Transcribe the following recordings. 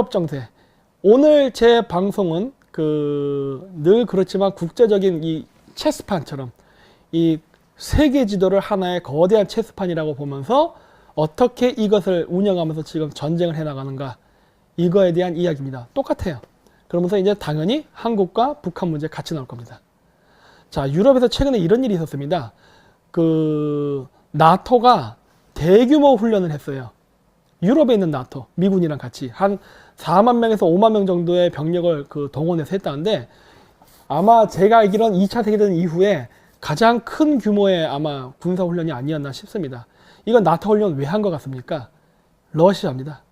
유럽 정세. 오늘 제 방송은 늘 그렇지만 국제적인 이 체스판처럼 이 세계 지도를 하나의 거대한 체스판이라고 보면서 어떻게 이것을 운영하면서 지금 전쟁을 해나가는가, 이거에 대한 이야기입니다. 똑같아요. 그러면서 이제 당연히 한국과 북한 문제 같이 나올 겁니다. 자, 유럽에서 최근에 이런 일이 있었습니다. 나토가 대규모 훈련을 했어요. 유럽에 있는 나토, 미군이랑 같이 한 4만 명에서 5만 명 정도의 병력을 동원해서 했다는데, 아마 제가 알기로는 2차 세계대전 이후에 가장 큰 규모의 아마 군사훈련이 아니었나 싶습니다. 이건 나토 훈련 왜 한 것 같습니까? 러시아입니다.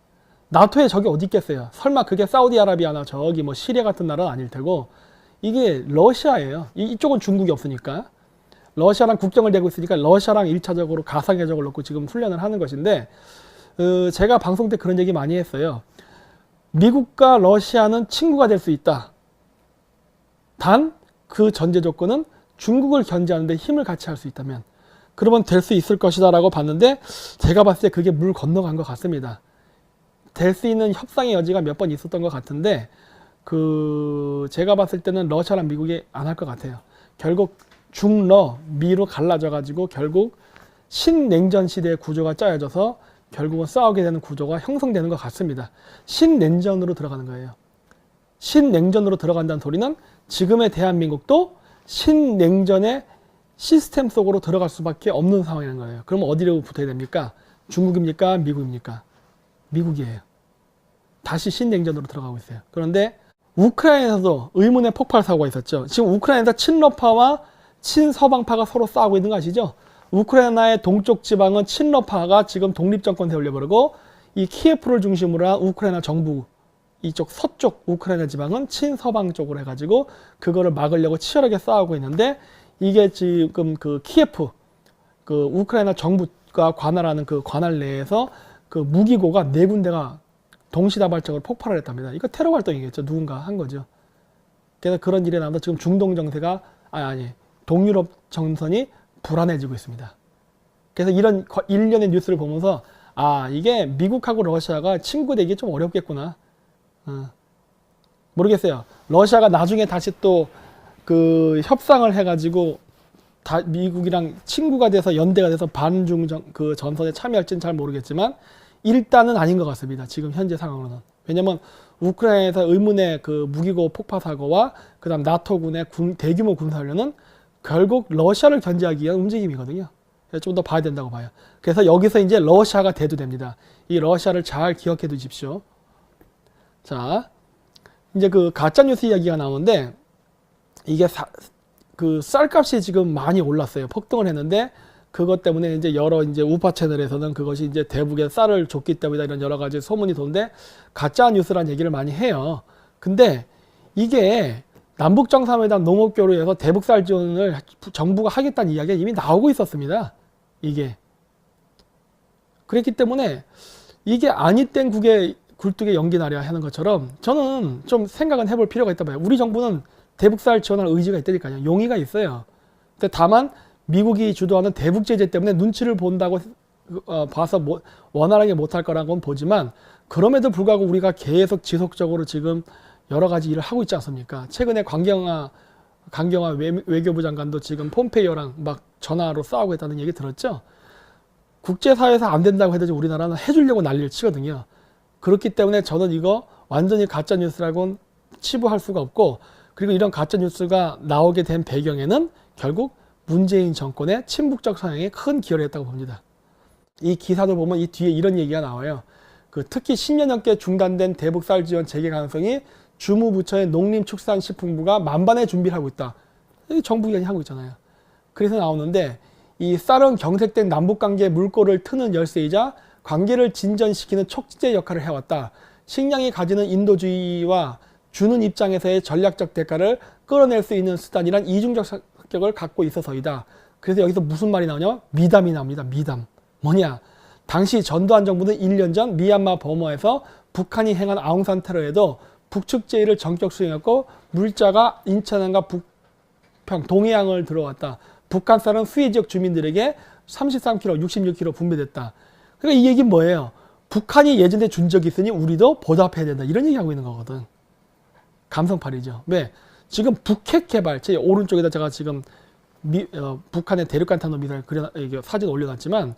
나토에 적이 어디 있겠어요? 설마 그게 사우디아라비아나 저기 뭐 시리아 같은 나라는 아닐 테고, 이게 러시아예요. 이쪽은 중국이 없으니까. 러시아랑 국경을 대고 있으니까 러시아랑 1차적으로 가상회적을 놓고 지금 훈련을 하는 것인데, 제가 방송 때 그런 얘기 많이 했어요. 미국과 러시아는 친구가 될 수 있다. 단 그 전제 조건은 중국을 견제하는 데 힘을 같이 할 수 있다면, 그러면 될 수 있을 것이다 라고 봤는데, 제가 봤을 때 그게 물 건너간 것 같습니다. 될 수 있는 협상의 여지가 몇 번 있었던 것 같은데, 제가 봤을 때는 러시아랑 미국이 안 할 것 같아요. 결국 중러, 미로 갈라져 가지고 결국 신냉전 시대의 구조가 짜여져서 결국은 싸우게 되는 구조가 형성되는 것 같습니다. 신냉전으로 들어가는 거예요. 신냉전으로 들어간다는 소리는 지금의 대한민국도 신냉전의 시스템 속으로 들어갈 수밖에 없는 상황이라는 거예요. 그럼 어디로 붙어야 됩니까? 중국입니까? 미국입니까? 미국이에요. 다시 신냉전으로 들어가고 있어요. 그런데 우크라이나에서도 의문의 폭발 사고가 있었죠. 지금 우크라이나에서 친러파와 친서방파가 서로 싸우고 있는 거 아시죠? 우크라이나의 동쪽 지방은 친러파가 지금 독립정권 세우려버리고, 이 키예프를 중심으로 한 우크라이나 정부, 이쪽 서쪽 우크라이나 지방은 친서방 쪽으로 해가지고 그거를 막으려고 치열하게 싸우고 있는데, 이게 지금 키예프, 우크라이나 정부가 관할하는 그 관할 내에서 무기고가 4군데가 동시다발적으로 폭발을 했답니다. 이거 테러 활동이겠죠. 누군가 한 거죠. 그래서 그런 일이 나면서 지금 중동 정세가, 동유럽 정선이 불안해지고 있습니다. 그래서 이런 일련의 뉴스를 보면서, 이게 미국하고 러시아가 친구 되기 좀 어렵겠구나. 모르겠어요. 러시아가 나중에 다시 또 협상을 해가지고 미국이랑 친구가 돼서 연대가 돼서 반중 전선에 참여할지는 잘 모르겠지만, 일단은 아닌 것 같습니다. 지금 현재 상황으로는. 왜냐면 우크라이나에서 의문의 무기고 폭파 사고와 그다음 나토군의 대규모 군사훈련은 결국 러시아를 견제하기 위한 움직임이거든요. 좀 더 봐야 된다고 봐요. 그래서 여기서 이제 러시아가 대두됩니다. 이 러시아를 잘 기억해 두십시오. 자, 이제 가짜뉴스 이야기가 나오는데, 이게 쌀값이 지금 많이 올랐어요. 폭등을 했는데, 그것 때문에 이제 여러 우파 채널에서는 그것이 이제 대북에 쌀을 줬기 때문이다, 이런 여러 가지 소문이 도는데, 가짜뉴스라는 얘기를 많이 해요. 근데 이게 남북정상회담 농업교류에서 대북쌀 지원을 정부가 하겠다는 이야기가 이미 나오고 있었습니다. 이게. 그랬기 때문에 이게 아니 땐 국에 굴뚝에 연기 나려 하는 것처럼 저는 좀 생각은 해볼 필요가 있다 봐요. 우리 정부는 대북쌀 지원할 의지가 있다니까요. 용의가 있어요. 근데 다만 미국이 주도하는 대북 제재 때문에 눈치를 본다고 봐서 원활하게 못할 거라고는 보지만, 그럼에도 불구하고 우리가 계속 지속적으로 지금 여러 가지 일을 하고 있지 않습니까? 최근에 강경화 외교부 장관도 지금 폼페이오랑 막 전화로 싸우고 있다는 얘기 들었죠? 국제사회에서 안 된다고 해도 우리나라는 해주려고 난리를 치거든요. 그렇기 때문에 저는 이거 완전히 가짜뉴스라고는 치부할 수가 없고, 그리고 이런 가짜뉴스가 나오게 된 배경에는 결국 문재인 정권의 친북적 성향에 큰 기여를 했다고 봅니다. 이 기사도 보면 이 뒤에 이런 얘기가 나와요. 특히 10년 넘게 중단된 대북쌀 지원 재개 가능성이 주무부처의 농림축산식품부가 만반의 준비를 하고 있다. 정부 기관이 하고 있잖아요. 그래서 나오는데, 이 쌀은 경색된 남북관계의 물꼬를 트는 열쇠이자 관계를 진전시키는 촉진제 역할을 해왔다. 식량이 가지는 인도주의와 주는 입장에서의 전략적 대가를 끌어낼 수 있는 수단이란 이중적 성격을 갖고 있어서이다. 그래서 여기서 무슨 말이 나오냐? 미담이 나옵니다. 미담. 뭐냐? 당시 전두환 정부는 1년 전 미얀마 버마에서 북한이 행한 아웅산 테러에도 북측 제의를 전격 수행했고, 물자가 인천항과 북평, 동해안을 들어왔다. 북한 쌀은 수해 지역 주민들에게 33kg, 66kg 분배됐다. 그러니까 이 얘기는 뭐예요? 북한이 예전에 준 적이 있으니 우리도 보답해야 된다. 이런 얘기하고 있는 거거든. 감성팔이죠. 왜? 지금 북핵 개발, 제 오른쪽에다 제가 지금 북한의 대륙간 탄도 미사일 사진 올려놨지만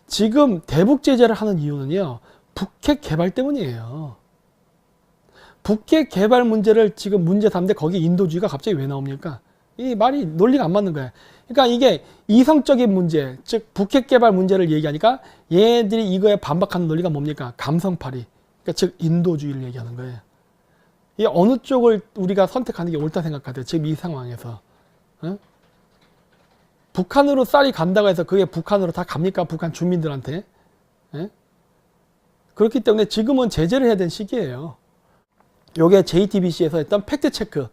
지금 대북 제재를 하는 이유는요. 북핵 개발 때문이에요. 북핵 개발 문제를 지금 문제 삼는데 거기 인도주의가 갑자기 왜 나옵니까? 이 말이 논리가 안 맞는 거야. 그러니까 이게 이성적인 문제, 즉 북핵 개발 문제를 얘기하니까 얘들이 이거에 반박하는 논리가 뭡니까? 감성팔이. 그러니까 즉 인도주의를 얘기하는 거예요. 이 어느 쪽을 우리가 선택하는 게 옳다 생각하세요? 지금 이 상황에서. 어? 북한으로 쌀이 간다고 해서 그게 북한으로 다 갑니까? 북한 주민들한테. 예? 그렇기 때문에 지금은 제재를 해야 되는 시기예요. 요게 JTBC에서 했던 팩트체크.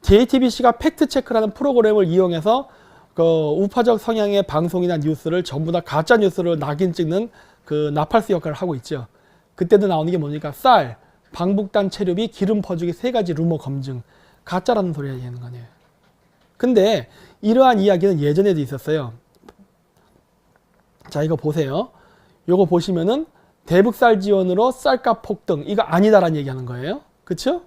JTBC가 팩트체크라는 프로그램을 이용해서 그 우파적 성향의 방송이나 뉴스를 전부 다 가짜 뉴스를 낙인 찍는 그 나팔수 역할을 하고 있죠. 그때도 나오는 게 뭡니까? 쌀, 방북단 체류비, 기름 퍼주기 3가지 루머 검증. 가짜라는 소리가 얘기하는 거 아니에요. 근데 이러한 이야기는 예전에도 있었어요. 자, 이거 보세요. 요거 보시면은 대북쌀 지원으로 쌀값 폭등. 이거 아니다라는 얘기하는 거예요. 그쵸?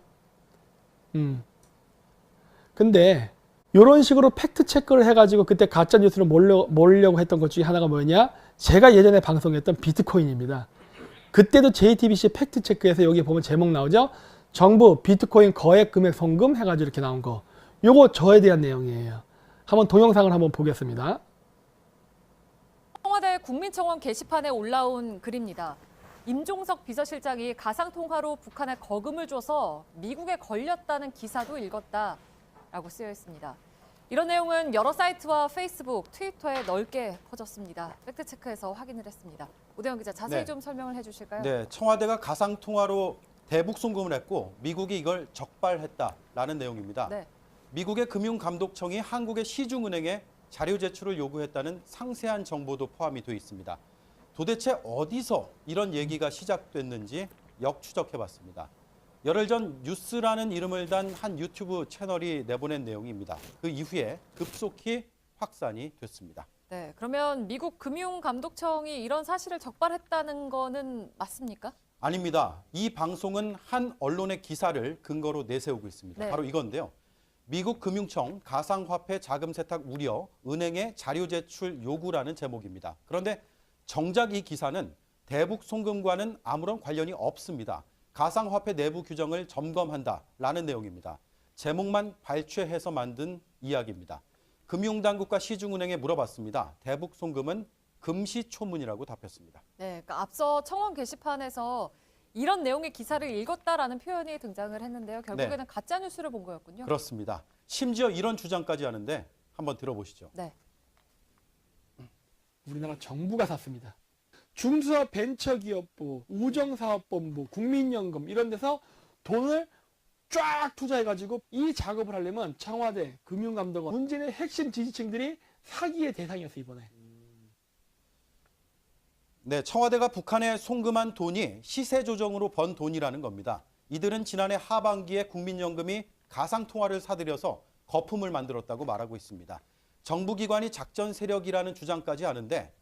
근데 이런 식으로 팩트 체크를 해가지고 그때 가짜 뉴스를 몰려고 했던 것 중에 하나가 뭐냐? 제가 예전에 방송했던 비트코인입니다. 그때도 JTBC 팩트 체크에서 여기 보면 제목 나오죠? 정부 비트코인 거액 금액 송금 해가지고 이렇게 나온 거. 요거 저에 대한 내용이에요. 한번 동영상을 한번 보겠습니다. 청와대 국민청원 게시판에 올라온 글입니다. 임종석 비서실장이 가상통화로 북한에 거금을 줘서 미국에 걸렸다는 기사도 읽었다라고 쓰여 있습니다. 이런 내용은 여러 사이트와 페이스북, 트위터에 넓게 퍼졌습니다. 팩트체크에서 확인을 했습니다. 오대영 기자, 자세히 좀 설명을 해주실까요? 네, 청와대가 가상통화로 대북 송금을 했고 미국이 이걸 적발했다라는 내용입니다. 네. 미국의 금융감독청이 한국의 시중은행에 자료 제출을 요구했다는 상세한 정보도 포함이 되어 있습니다. 도대체 어디서 이런 얘기가 시작됐는지 역추적해봤습니다. 열흘 전 뉴스라는 이름을 단 한 유튜브 채널이 내보낸 내용입니다. 그 이후에 급속히 확산이 됐습니다. 네, 그러면 미국 금융감독청이 이런 사실을 적발했다는 거는 맞습니까? 아닙니다. 이 방송은 한 언론의 기사를 근거로 내세우고 있습니다. 네. 바로 이건데요. 미국 금융청 가상화폐 자금 세탁 우려, 은행의 자료 제출 요구라는 제목입니다. 그런데 정작 이 기사는 대북 송금과는 아무런 관련이 없습니다. 가상화폐 내부 규정을 점검한다라는 내용입니다. 제목만 발췌해서 만든 이야기입니다. 금융당국과 시중은행에 물어봤습니다. 대북 송금은 금시초문이라고 답했습니다. 네, 그러니까 앞서 청원 게시판에서 이런 내용의 기사를 읽었다라는 표현이 등장을 했는데요. 결국에는 네. 가짜 뉴스를 본 거였군요. 그렇습니다. 심지어 이런 주장까지 하는데 한번 들어보시죠. 네. 우리나라 정부가 샀습니다. 중소벤처기업부, 우정사업본부, 국민연금 이런 데서 돈을 쫙 투자해가지고 이 작업을 하려면 청와대, 금융감독원, 문재인의 핵심 지지층들이 사기의 대상이었어요, 이번에. 네, 청와대가 북한에 송금한 돈이 시세 조정으로 번 돈이라는 겁니다. 이들은 지난해 하반기에 국민연금이 가상통화를 사들여서 거품을 만들었다고 말하고 있습니다. 정부기관이 작전 세력이라는 주장까지 하는데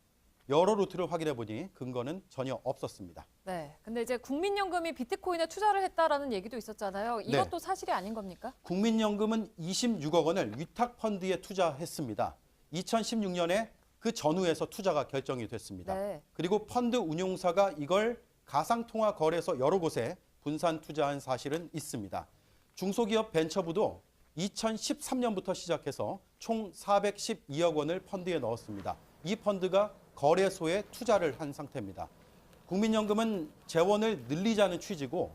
여러 루트를 확인해 보니 근거는 전혀 없었습니다. 네, 근데 이제 국민연금이 비트코인에 투자를 했다라는 얘기도 있었잖아요. 이것도 사실이 아닌 겁니까? 국민연금은 26억 원을 위탁펀드에 투자했습니다. 2016년에 그 전후에서 투자가 결정이 됐습니다. 네. 그리고 펀드 운용사가 이걸 가상통화 거래소 여러 곳에 분산 투자한 사실은 있습니다. 중소기업 벤처부도 2013년부터 시작해서 총 412억 원을 펀드에 넣었습니다. 이 펀드가 거래소에 투자를 한 상태입니다. 국민연금은 재원을 늘리자는 취지고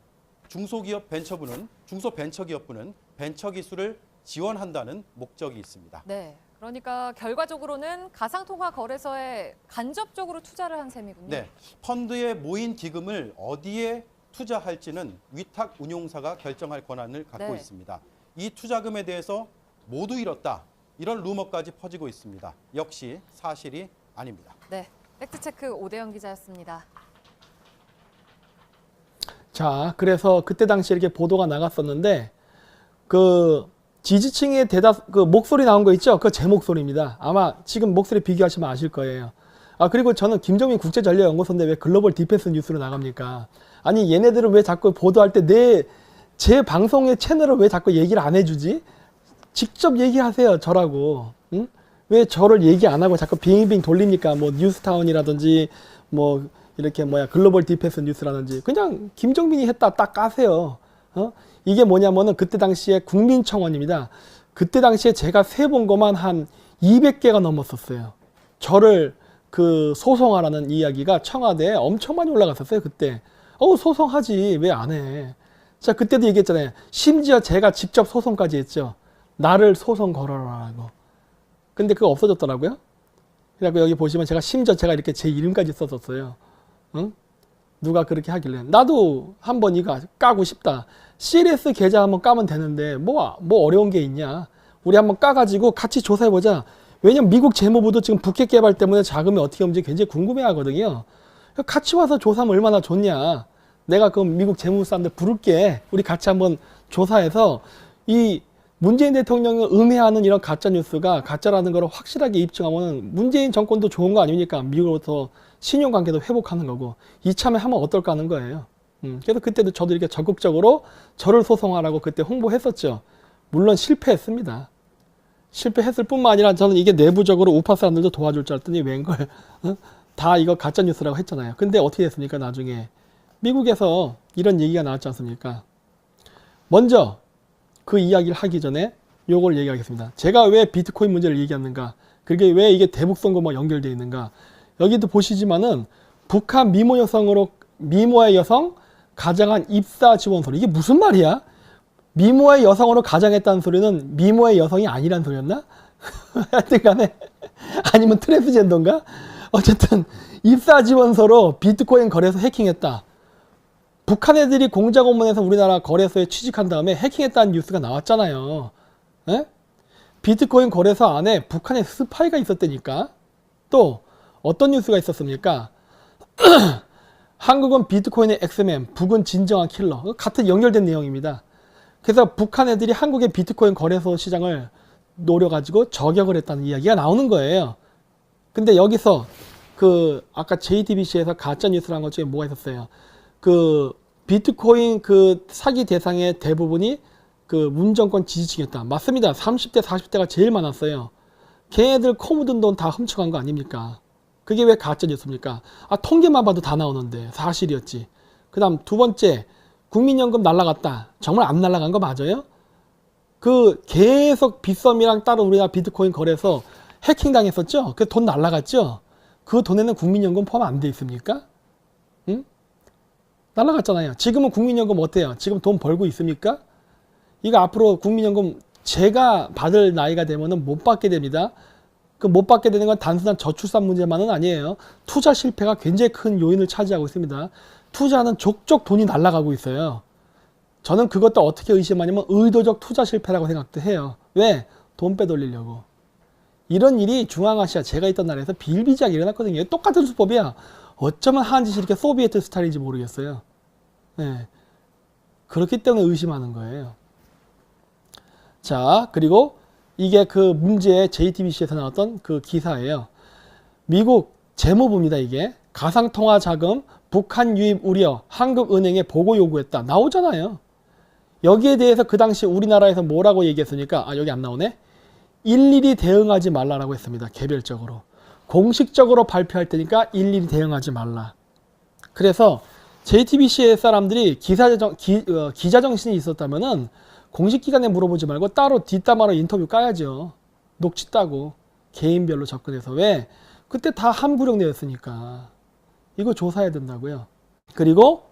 중소벤처기업부는 벤처기술을 지원한다는 목적이 있습니다. 네, 그러니까 결과적으로는 가상통화 거래소에 간접적으로 투자를 한 셈이군요. 네, 펀드에 모인 기금을 어디에 투자할지는 위탁 운용사가 결정할 권한을 갖고 네. 있습니다. 이 투자금에 대해서 모두 잃었다. 이런 루머까지 퍼지고 있습니다. 역시 사실이 아닙니다. 네, 팩트체크 오대영 기자였습니다. 자, 그래서 그때 당시에 이렇게 보도가 나갔었는데 그 지지층의 대다수 그 목소리 나온 거 있죠? 그 제 목소리입니다. 아마 지금 목소리 비교하시면 아실 거예요. 아, 그리고 저는 김정민 국제전략연구소인데 왜 글로벌 디펜스 뉴스로 나갑니까? 아니, 얘네들은 왜 자꾸 보도할 때 제 방송의 채널을 왜 자꾸 얘기를 안 해주지? 직접 얘기하세요, 저라고. 응? 왜 저를 얘기 안 하고 자꾸 빙빙 돌립니까? 뭐 뉴스타운이라든지 뭐 이렇게 글로벌 디펜스 뉴스라든지 그냥 김정민이 했다 딱 까세요. 이게 뭐냐면은 그때 당시에 국민청원입니다. 그때 당시에 제가 세본 것만 한 200개가 넘었었어요. 저를 그 소송하라는 이야기가 청와대에 엄청 많이 올라갔었어요, 그때. 소송하지. 왜 안 해? 자, 그때도 얘기했잖아요. 심지어 제가 직접 소송까지 했죠. 나를 소송 걸어라라고. 근데 그거 없어졌더라고요. 그래갖고 여기 보시면 심지어 제가 이렇게 제 이름까지 썼었어요. 응? 누가 그렇게 하길래. 나도 한번 이거 까고 싶다. CLS 계좌 한번 까면 되는데, 뭐 어려운 게 있냐. 우리 한번 까가지고 같이 조사해보자. 왜냐면 미국 재무부도 지금 북핵 개발 때문에 자금이 어떻게 오는지 굉장히 궁금해 하거든요. 같이 와서 조사하면 얼마나 좋냐. 내가 그럼 미국 재무부 사람들 부를게. 우리 같이 한번 조사해서 이 문재인 대통령을 음해하는 이런 가짜뉴스가 가짜라는 걸 확실하게 입증하면 문재인 정권도 좋은 거 아닙니까? 미국으로부터 신용관계도 회복하는 거고. 이참에 하면 어떨까 하는 거예요. 그래서 그때도 저도 이렇게 적극적으로 저를 소송하라고 그때 홍보했었죠. 물론 실패했습니다. 실패했을 뿐만 아니라 저는 이게 내부적으로 우파 사람들도 도와줄 줄 알았더니 웬걸 다 이거 가짜뉴스라고 했잖아요. 근데 어떻게 됐습니까? 나중에 미국에서 이런 얘기가 나왔지 않습니까? 먼저 그 이야기를 하기 전에 요걸 얘기하겠습니다. 제가 왜 비트코인 문제를 얘기하는가? 그게 왜 이게 대북선거와 연결되어 있는가? 여기도 보시지만은 북한 미모의 여성 가장한 입사 지원서로 이게 무슨 말이야? 미모의 여성으로 가장했다는 소리는 미모의 여성이 아니란 소리였나? 하여튼 간에 아니면 트랜스젠더인가? 어쨌든 입사 지원서로 비트코인 거래소 해킹했다. 북한 애들이 공작원문에서 우리나라 거래소에 취직한 다음에 해킹했다는 뉴스가 나왔잖아요. 에? 비트코인 거래소 안에 북한의 스파이가 있었다니까. 또 어떤 뉴스가 있었습니까? 한국은 비트코인의 엑스맨, 북은 진정한 킬러. 같은 연결된 내용입니다. 그래서 북한 애들이 한국의 비트코인 거래소 시장을 노려가지고 저격을 했다는 이야기가 나오는 거예요. 근데 여기서 아까 JTBC에서 가짜 뉴스를 한 것 중에 뭐가 있었어요? 비트코인 사기 대상의 대부분이 문정권 지지층이었다. 맞습니다. 30대, 40대가 제일 많았어요. 걔네들 코 묻은 돈 다 훔쳐간 거 아닙니까? 그게 왜 가짜 뉴스입니까? 통계만 봐도 다 나오는데 사실이었지. 그 다음 두 번째, 국민연금 날라갔다. 정말 안 날라간 거 맞아요? 계속 빗썸이랑 따로 우리나라 비트코인 거래소 해킹 당했었죠? 그 돈 날라갔죠? 그 돈에는 국민연금 포함 안 돼 있습니까? 응? 날라갔잖아요. 지금은 국민연금 어때요? 지금 돈 벌고 있습니까? 이거 앞으로 국민연금 제가 받을 나이가 되면은 못 받게 됩니다. 못 받게 되는 건 단순한 저출산 문제만은 아니에요. 투자 실패가 굉장히 큰 요인을 차지하고 있습니다. 투자는 족족 돈이 날아가고 있어요. 저는 그것도 어떻게 의심하냐면 의도적 투자 실패라고 생각도 해요. 왜? 돈 빼돌리려고. 이런 일이 중앙아시아 제가 있던 나라에서 비일비재하게 일어났거든요. 똑같은 수법이야. 어쩌면 하는 짓이 이렇게 소비에트 스타일인지 모르겠어요. 네. 그렇기 때문에 의심하는 거예요. 자, 그리고 이게 문제의 JTBC에서 나왔던 기사예요. 미국 재무부입니다, 이게. 가상통화 자금, 북한 유입 우려, 한국은행에 보고 요구했다. 나오잖아요. 여기에 대해서 그 당시 우리나라에서 뭐라고 얘기했으니까, 여기 안 나오네? 일일이 대응하지 말라라고 했습니다. 개별적으로. 공식적으로 발표할 테니까 일일이 대응하지 말라. 그래서 JTBC의 사람들이 기자정신이 있었다면은 공식 기관에 물어보지 말고 따로 뒷담화로 인터뷰 까야죠. 녹취 따고 개인별로 접근해서. 왜? 그때 다 함구령 내였으니까. 이거 조사해야 된다고요. 그리고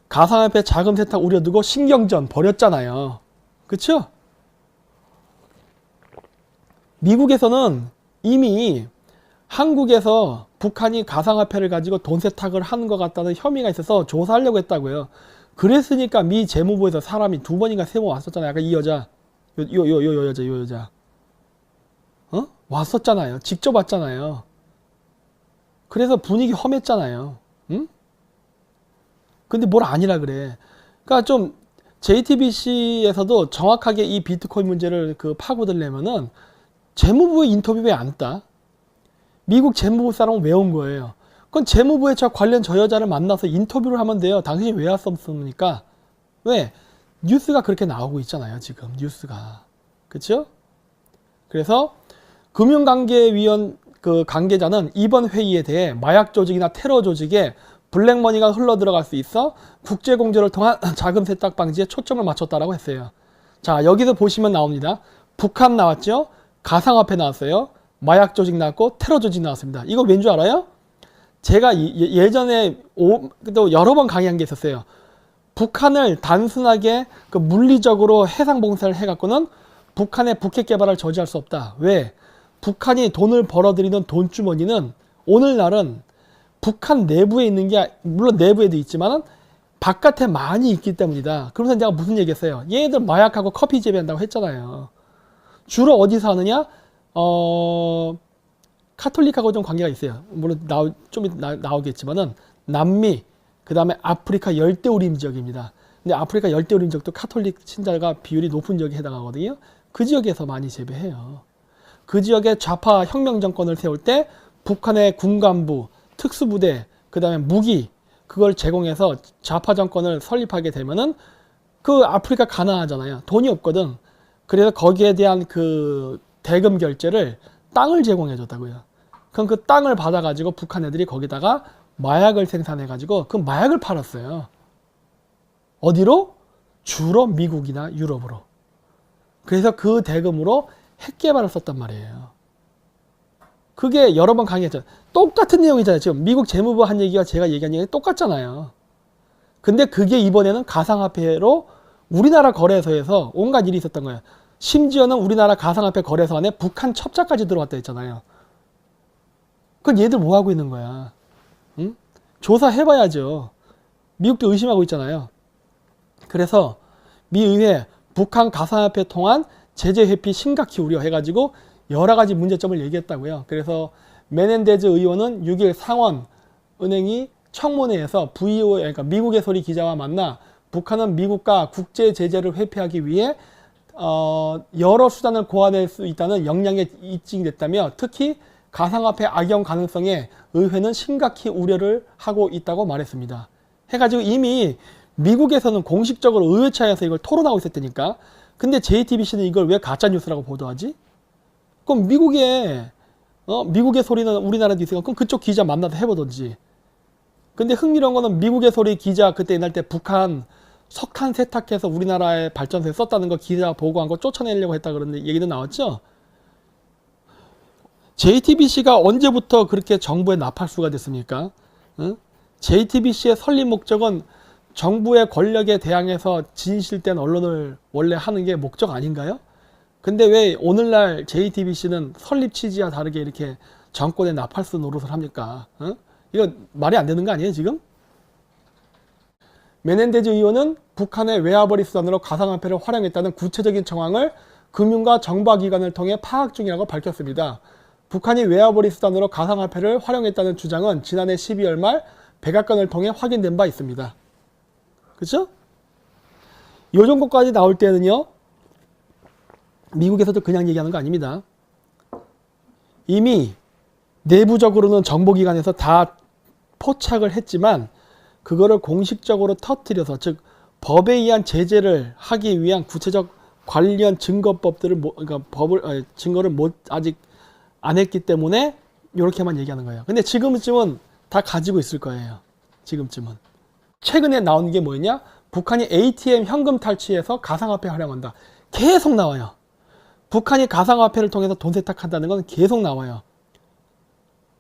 가상화폐 자금 세탁 우려 두고 신경전 벌였잖아요. 그쵸? 미국에서는 이미 한국에서 북한이 가상화폐를 가지고 돈 세탁을 하는 것 같다는 혐의가 있어서 조사하려고 했다고요. 그랬으니까 미 재무부에서 사람이 2번인가 3번 왔었잖아요. 아까 이 여자, 요 여자. 왔었잖아요. 직접 왔잖아요. 그래서 분위기 험했잖아요. 응? 근데 뭘 아니라 그래. 그러니까 좀 JTBC에서도 정확하게 이 비트코인 문제를 파고들려면은 재무부의 인터뷰 왜 안 따? 미국 재무부 사람은 왜 온 거예요? 그건 재무부에 관련 저 여자를 만나서 인터뷰를 하면 돼요. 당신이 왜 왔었습니까? 왜? 뉴스가 그렇게 나오고 있잖아요. 지금 뉴스가. 그렇죠? 그래서 금융관계위원 그 관계자는 이번 회의에 대해 마약 조직이나 테러 조직에 블랙머니가 흘러 들어갈 수 있어 국제 공조를 통한 자금 세탁 방지에 초점을 맞췄다라고 했어요. 자, 여기서 보시면 나옵니다. 북한 나왔죠? 가상화폐 나왔어요. 마약 조직 나왔고 테러 조직 나왔습니다. 이거 왠 줄 알아요? 제가 예전에 또 여러 번 강의한 게 있었어요. 북한을 단순하게 그 물리적으로 해상 봉쇄를 해갖고는 북한의 북핵 개발을 저지할 수 없다. 왜? 북한이 돈을 벌어들이는 돈주머니는 오늘날은 북한 내부에 있는 게 물론 내부에도 있지만은 바깥에 많이 있기 때문이다. 그러면서 내가 무슨 얘기했어요? 얘네들 마약하고 커피 재배한다고 했잖아요. 주로 어디서 하느냐? 카톨릭하고 좀 관계가 있어요. 물론 좀 나오겠지만은 남미, 그 다음에 아프리카 열대우림 지역입니다. 근데 아프리카 열대우림 지역도 카톨릭 신자가 비율이 높은 지역에 해당하거든요. 그 지역에서 많이 재배해요. 그 지역에 좌파 혁명 정권을 세울 때 북한의 군간부, 특수부대, 그 다음에 무기 그걸 제공해서 좌파 정권을 설립하게 되면은 그 아프리카 가난하잖아요. 돈이 없거든. 그래서 거기에 대한 그 대금 결제를 땅을 제공해 줬다고요. 그럼 그 땅을 받아가지고 북한 애들이 거기다가 마약을 생산해가지고 그 마약을 팔았어요. 어디로? 주로 미국이나 유럽으로. 그래서 그 대금으로 핵 개발을 썼단 말이에요. 그게 여러 번 강의했죠. 똑같은 내용이잖아요. 지금 미국 재무부 한 얘기와 제가 얘기한 얘기 똑같잖아요. 근데 그게 이번에는 가상화폐로 우리나라 거래소에서 온갖 일이 있었던 거예요. 심지어는 우리나라 가상화폐 거래소 안에 북한 첩자까지 들어왔다 했잖아요. 그건 얘들 뭐 하고 있는 거야? 응? 조사해봐야죠. 미국도 의심하고 있잖아요. 그래서 미 의회 북한 가상화폐 통한 제재 회피 심각히 우려해가지고 여러 가지 문제점을 얘기했다고요. 그래서 메넨데즈 의원은 6일 상원은행이 청문회에서 VO, 그러니까 미국의 소리 기자와 만나 북한은 미국과 국제 제재를 회피하기 위해 여러 수단을 고안할 수 있다는 역량에 입증이 됐다며 특히 가상화폐 악용 가능성에 의회는 심각히 우려를 하고 있다고 말했습니다. 해가지고 이미 미국에서는 공식적으로 의회 차에서 이걸 토론하고 있었다니까. 근데 JTBC는 이걸 왜 가짜뉴스라고 보도하지? 그럼 미국의 소리는 우리나라도 있으니까 그럼 그쪽 기자 만나서 해보던지. 근데 흥미로운 거는 미국의 소리 기자 그때 옛날 때 북한 석탄 세탁해서 우리나라의 발전소에 썼다는 거 기자 보고한 거 쫓아내려고 했다 그런 얘기도 나왔죠. JTBC가 언제부터 그렇게 정부의 나팔수가 됐습니까? 응? JTBC의 설립 목적은 정부의 권력에 대항해서 진실된 언론을 원래 하는 게 목적 아닌가요? 근데 왜 오늘날 JTBC는 설립 취지와 다르게 이렇게 정권의 나팔수 노릇을 합니까? 응? 이거 말이 안 되는 거 아니에요, 지금? 메넨데즈 의원은 북한의 외화벌이 수단으로 가상화폐를 활용했다는 구체적인 정황을 금융과 정보기관을 통해 파악 중이라고 밝혔습니다. 북한이 외화벌이 수단으로 가상화폐를 활용했다는 주장은 지난해 12월 말 백악관을 통해 확인된 바 있습니다. 그렇죠? 요 정도까지 나올 때는요. 미국에서도 그냥 얘기하는 거 아닙니다. 이미 내부적으로는 정보기관에서 다 포착을 했지만 그거를 공식적으로 터뜨려서 즉 법에 의한 제재를 하기 위한 구체적 관련 증거법들을 그러니까 증거를 아직 안 했기 때문에 이렇게만 얘기하는 거예요. 근데 지금쯤은 다 가지고 있을 거예요. 지금쯤은. 최근에 나온 게 뭐였냐? 북한이 ATM 현금 탈취해서 가상화폐 활용한다. 계속 나와요. 북한이 가상화폐를 통해서 돈 세탁한다는 건 계속 나와요.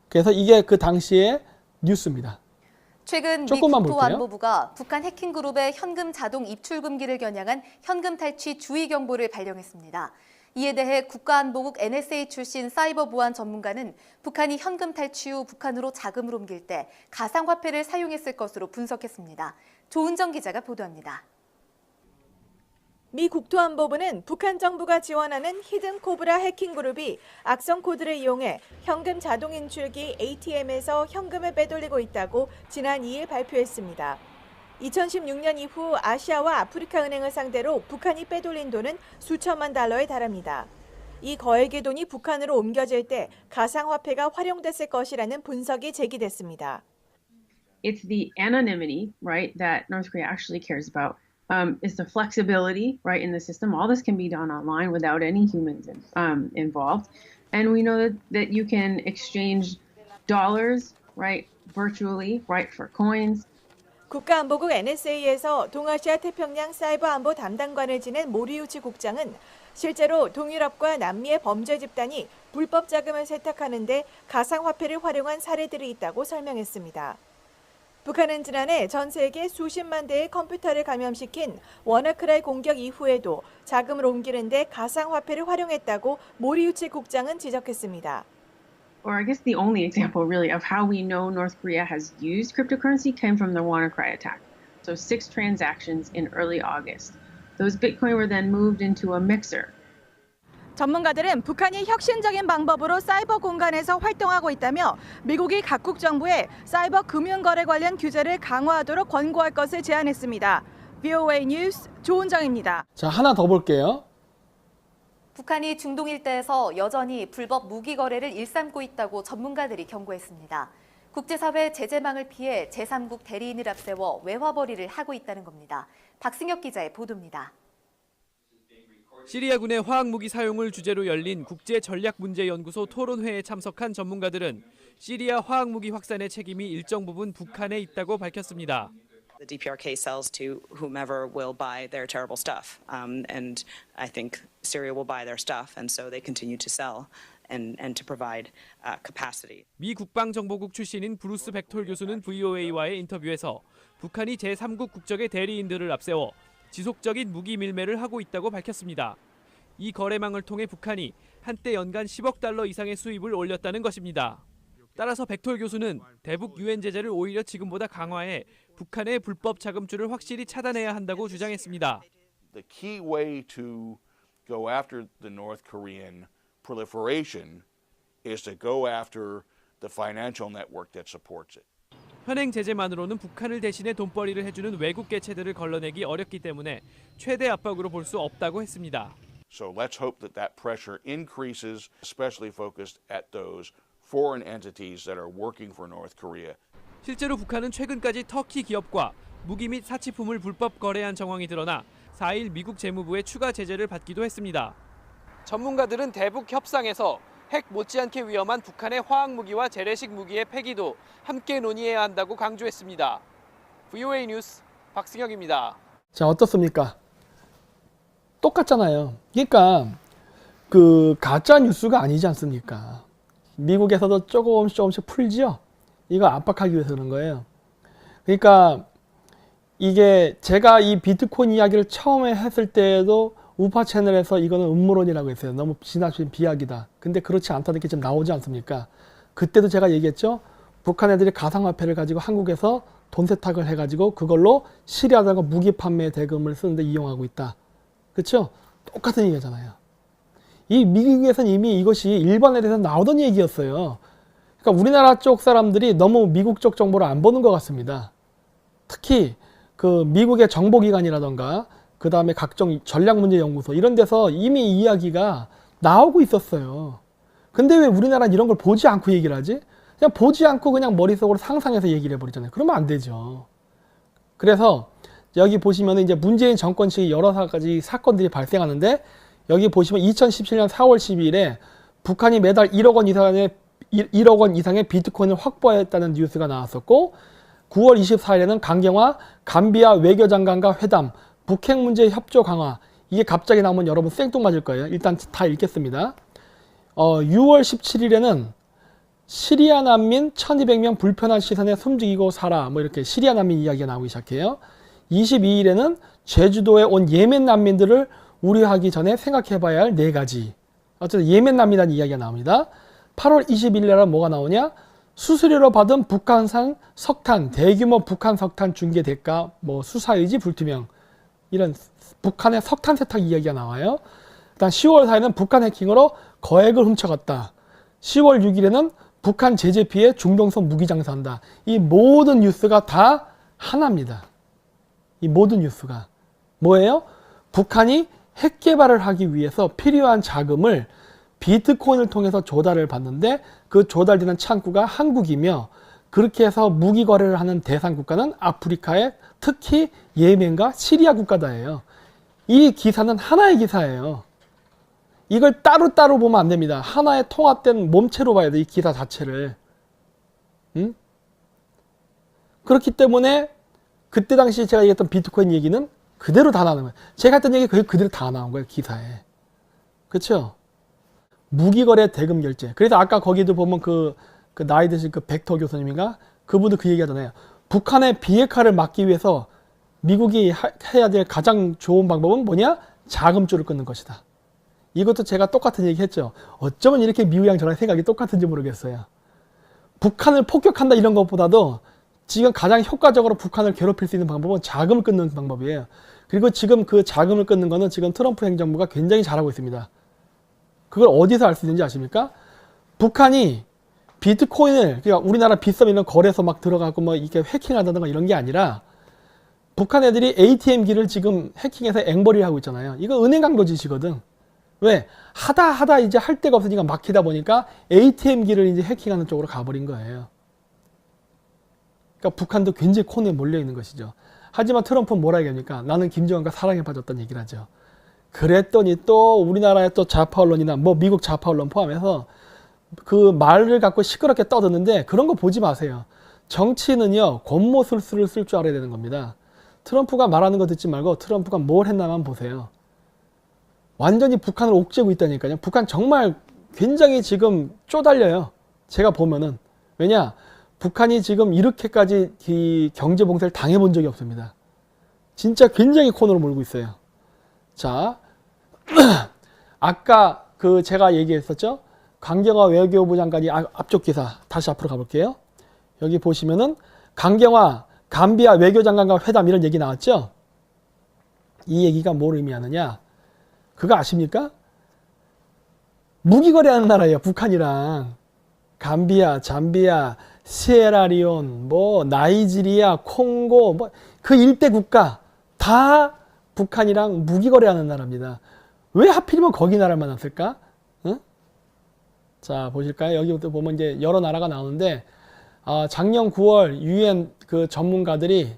그래서 이게 그 당시의 뉴스입니다. 최근 미 국토안보부가 북한 해킹 그룹의 현금 자동 입출 금기를 겨냥한 현금 탈취 주의 경보를 발령했습니다. 이에 대해 국가안보국 NSA 출신 사이버 보안 전문가는 북한이 현금 탈취 후 북한으로 자금을 옮길 때 가상화폐를 사용했을 것으로 분석했습니다. 조은정 기자가 보도합니다. 미 국토안보부는 북한 정부가 지원하는 히든 코브라 해킹 그룹이 악성 코드를 이용해 현금 자동 인출기 ATM에서 현금을 빼돌리고 있다고 지난 2일 발표했습니다. 2016년 이후 아시아와 아프리카 은행을 상대로 북한이 빼돌린 돈은 수천만 달러에 달합니다. 이 거액의 돈이 북한으로 옮겨질 때 가상화폐가 활용됐을 것이라는 분석이 제기됐습니다. It's the anonymity, right, that North Korea actually cares about. It's the flexibility, right, in the system. All this can be done online without any humans involved. And we know that you can exchange dollars, right, virtually, right, for coins. 국가안보국 NSA에서 동아시아 태평양 사이버 안보 담당관을 지낸 모리우치 국장은 실제로 동유럽과 남미의 범죄 집단이 불법 자금을 세탁하는 데 가상화폐를 활용한 사례들이 있다고 설명했습니다. 북한은 지난해 전 세계 수십만 대의 컴퓨터를 감염시킨 워너크라이 공격 이후에도 자금을 옮기는 데 가상화폐를 활용했다고 모리우치 국장은 지적했습니다. Or I guess the only example really of how we know North Korea has used cryptocurrency came from the WannaCry attack. So 6 transactions in early August. Those Bitcoin were then moved into a mixer. 전문가들은 북한이 혁신적인 방법으로 사이버 공간에서 활동하고 있다며 미국이 각국 정부에 사이버 금융거래 관련 규제를 강화하도록 권고할 것을 제안했습니다. VOA 뉴스 조은정입니다. 자, 하나 더 볼게요. 북한이 중동 일대에서 여전히 불법 무기 거래를 일삼고 있다고 전문가들이 경고했습니다. 국제사회 제재망을 피해 제3국 대리인을 앞세워 외화벌이를 하고 있다는 겁니다. 박승혁 기자의 보도입니다. 시리아군의 화학무기 사용을 주제로 열린 국제전략문제연구소 토론회에 참석한 전문가들은 시리아 화학무기 확산의 책임이 일정 부분 북한에 있다고 밝혔습니다. The DPRK sells to whomever will buy their terrible stuff, and I think Syria will buy their stuff, and so they continue to sell and to provide capacity. 미 국방정보국 출신인 브루스 백톨 교수는 VOA와의 인터뷰에서 북한이 제3국 국적의 대리인들을 앞세워 지속적인 무기 밀매를 하고 있다고 밝혔습니다. 이 거래망을 통해 북한이 한때 연간 10억 달러 이상의 수입을 올렸다는 것입니다. 따라서 백톨 교수는 대북 유엔 제재를 오히려 지금보다 강화해 북한의 불법 자금줄을 확실히 차단해야 한다고 주장했습니다. The key way to go after the North Korean proliferation is to go after the financial network that supports it. 현행 제재만으로는 북한을 대신해 돈벌이를 해주는 외국 개체들을 걸러내기 어렵기 때문에 최대 압박으로 볼 수 없다고 했습니다. So let's hope that that pressure increases, especially focused at those foreign entities that are working for North Korea. 실제로 북한은 최근까지 터키 기업과 무기 및 사치품을 불법 거래한 정황이 드러나 4일 미국 재무부의 추가 제재를 받기도 했습니다. 전문가들은 대북 협상에서 핵 못지않게 위험한 북한의 화학무기와 재래식 무기의 폐기도 함께 논의해야 한다고 강조했습니다. VOA 뉴스 박승혁입니다. 자, 어떻습니까? 똑같잖아요. 그러니까 그 가짜 뉴스가 아니지 않습니까? 미국에서도 조금씩 풀지요. 이거 압박하기 위해서 그런 거예요. 그러니까 이게 제가 이 비트코인 이야기를 처음에 했을 때에도 우파 채널에서 이거는 음모론이라고 했어요. 너무 지나친 비약이다. 근데 그렇지 않다는 게 지금 나오지 않습니까? 그때도 제가 얘기했죠. 북한 애들이 가상화폐를 가지고 한국에서 돈 세탁을 해가지고 그걸로 시리아다가 무기 판매 대금을 쓰는데 이용하고 있다. 그렇죠? 똑같은 얘기잖아요. 이 미국에서는 이미 이것이 일반에 대해서 나오던 얘기였어요. 그러니까 우리나라 쪽 사람들이 너무 미국 쪽 정보를 안 보는 것 같습니다. 특히 그 미국의 정보기관이라던가 그 다음에 각종 전략문제연구소 이런 데서 이미 이야기가 나오고 있었어요. 근데 왜 우리나라는 이런 걸 보지 않고 얘기를 하지? 그냥 보지 않고 그냥 머릿속으로 상상해서 얘기를 해버리잖아요. 그러면 안 되죠. 그래서 여기 보시면 이제 문재인 정권 시기 여러 가지 사건들이 발생하는데 여기 보시면 2017년 4월 12일에 북한이 매달 1억 원 이상의 비트코인을 확보했다는 뉴스가 나왔었고 9월 24일에는 강경화 감비아 외교장관과 회담 북핵 문제 협조 강화 이게 갑자기 나오면 여러분 생뚱맞을 거예요. 일단 다 읽겠습니다. 6월 17일에는 시리아 난민 1200명 불편한 시선에 숨죽이고 살아 뭐 이렇게 시리아 난민 이야기가 나오기 시작해요. 22일에는 제주도에 온 예멘 난민들을 우려하기 전에 생각해봐야 할 4가지. 어쨌든 예멘 난민이라는 이야기가 나옵니다. 8월 21일에는 뭐가 나오냐? 수수료로 받은 북한산 석탄, 대규모 북한 석탄 중개 대가, 뭐 수사의지 불투명 이런 북한의 석탄 세탁 이야기가 나와요. 일단 10월 4일에는 북한 해킹으로 거액을 훔쳐갔다. 10월 6일에는 북한 제재 피해 중동선 무기 장사한다. 이 모든 뉴스가 다 하나입니다. 이 모든 뉴스가 뭐예요? 북한이 핵 개발을 하기 위해서 필요한 자금을 비트코인을 통해서 조달을 받는데 그 조달되는 창구가 한국이며 그렇게 해서 무기 거래를 하는 대상 국가는 아프리카의 특히 예멘과 시리아 국가다예요. 이 기사는 하나의 기사예요. 이걸 따로따로 보면 안 됩니다. 하나의 통합된 몸체로 봐야 돼, 이 기사 자체를. 응? 그렇기 때문에 그때 당시 제가 얘기했던 비트코인 얘기는 그대로 다 나오는 거예요. 제가 했던 얘기 거의 그대로 다 나온 거예요, 기사에. 그렇죠? 무기거래 대금 결제. 그래서 아까 거기도 보면 그 나이 드신 그 벡터 교수님인가? 그분도 그 얘기 하잖아요. 북한의 비핵화를 막기 위해서 미국이 해야 될 가장 좋은 방법은 뭐냐? 자금줄을 끊는 것이다. 이것도 제가 똑같은 얘기 했죠. 어쩌면 이렇게 미우양 저랑 생각이 똑같은지 모르겠어요. 북한을 폭격한다 이런 것보다도 지금 가장 효과적으로 북한을 괴롭힐 수 있는 방법은 자금을 끊는 방법이에요. 그리고 지금 그 자금을 끊는 거는 지금 트럼프 행정부가 굉장히 잘하고 있습니다. 그걸 어디서 알 수 있는지 아십니까? 북한이 비트코인을, 그러니까 우리나라 비썸 이런 거래소 막 들어가고 뭐 이렇게 해킹한다든가 이런 게 아니라 북한 애들이 ATM기를 지금 해킹해서 앵벌이를 하고 있잖아요. 이거 은행 강도 짓이거든. 왜? 하다 이제 할 데가 없으니까 막히다 보니까 ATM기를 이제 해킹하는 쪽으로 가버린 거예요. 그러니까 북한도 굉장히 코너에 몰려 있는 것이죠. 하지만 트럼프는 뭐라 얘기합니까? 나는 김정은과 사랑에 빠졌다는 얘기를 하죠. 그랬더니 또 우리나라의 또 좌파 언론이나 뭐 미국 좌파 언론 포함해서 그 말을 갖고 시끄럽게 떠드는데 그런 거 보지 마세요. 정치는요, 권모술수를 쓸 줄 알아야 되는 겁니다. 트럼프가 말하는 거 듣지 말고 트럼프가 뭘 했나만 보세요. 완전히 북한을 옥죄고 있다니까요. 북한 정말 굉장히 지금 쪼달려요. 제가 보면은. 왜냐? 북한이 지금 이렇게까지 이 경제 봉쇄를 당해본 적이 없습니다. 진짜 굉장히 코너로 몰고 있어요. 자, 아까 그 제가 얘기했었죠. 강경화 외교부 장관이 앞쪽 기사 다시 앞으로 가볼게요. 여기 보시면은 강경화 감비아 외교장관과 회담 이런 얘기 나왔죠. 이 얘기가 뭘 의미하느냐? 그거 아십니까? 무기 거래하는 나라예요. 북한이랑 감비아, 잠비아, 시에라리온, 뭐 나이지리아, 콩고, 뭐 그 일대 국가 다 북한이랑 무기 거래하는 나라입니다. 왜 하필이면 거기 나라만 왔을까? 응? 자, 보실까요? 여기부터 보면 이제 여러 나라가 나오는데 작년 9월 유엔 그 전문가들이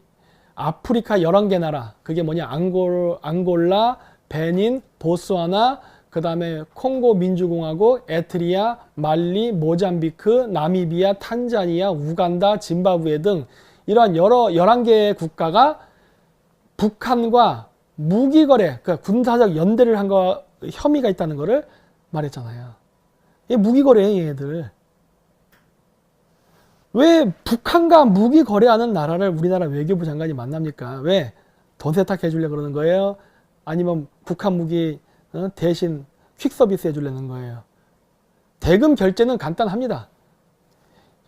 아프리카 11개 나라, 그게 뭐냐? 앙골라, 베닌, 보스와나, 그 다음에 콩고 민주공화국, 에트리아, 말리, 모잠비크, 나미비아, 탄자니아, 우간다, 짐바브웨 등 이러한 11개의 국가가 북한과 무기거래, 그러니까 군사적 연대를 한 거 혐의가 있다는 거를 말했잖아요. 이게 무기거래예요, 얘들. 왜 북한과 무기거래하는 나라를 우리나라 외교부 장관이 만납니까? 왜? 돈 세탁해 주려고 그러는 거예요? 아니면 북한 무기 대신 퀵서비스 해주려는 거예요. 대금 결제는 간단합니다.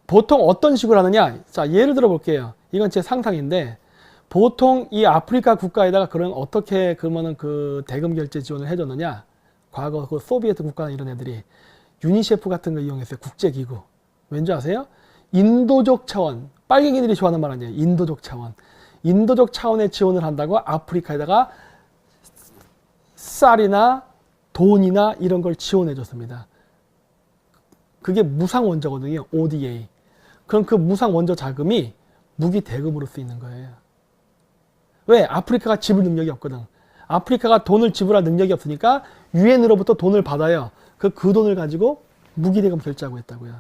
보통 어떤 식으로 하느냐? 자, 예를 들어 볼게요. 이건 제 상상인데 보통 이 아프리카 국가에다가 그런 어떻게 그러면은 그 대금 결제 지원을 해줬느냐? 과거 그 소비에트 국가나 이런 애들이 유니세프 같은 거 이용했어요. 국제기구. 왠지 아세요? 인도적 차원. 빨갱이들이 좋아하는 말 아니에요. 인도적 차원. 인도적 차원의 지원을 한다고 아프리카에다가 쌀이나 돈이나 이런 걸 지원해 줬습니다. 그게 무상 원조거든요. ODA. 그럼 그 무상 원조 자금이 무기 대금으로 쓰이는 거예요. 왜? 아프리카가 지불 능력이 없거든. 아프리카가 돈을 지불할 능력이 없으니까 유엔으로부터 돈을 받아요. 그 돈을 가지고 무기 대금 결제하고 있다고요.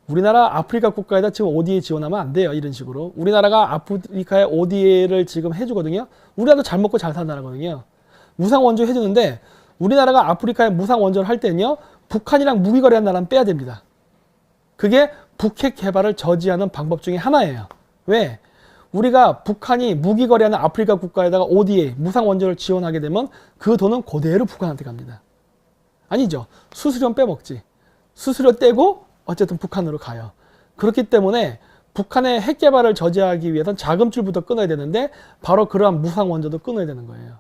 우리나라 아프리카 국가에다 지금 ODA 지원하면 안 돼요. 이런 식으로. 우리나라가 아프리카에 ODA를 지금 해주거든요. 우리나라도 잘 먹고 잘 사는 나라거든요. 무상 원조 해주는데 우리나라가 아프리카에 무상 원조를 할 때는요. 북한이랑 무기 거래하는 나라는 빼야 됩니다. 그게 북핵 개발을 저지하는 방법 중에 하나예요. 왜? 우리가 북한이 무기 거래하는 아프리카 국가에다가 ODA, 무상 원조를 지원하게 되면 그 돈은 그대로 북한한테 갑니다. 아니죠. 수수료는 빼먹지. 수수료 떼고 어쨌든 북한으로 가요. 그렇기 때문에 북한의 핵 개발을 저지하기 위해서는 자금줄부터 끊어야 되는데 바로 그러한 무상 원조도 끊어야 되는 거예요.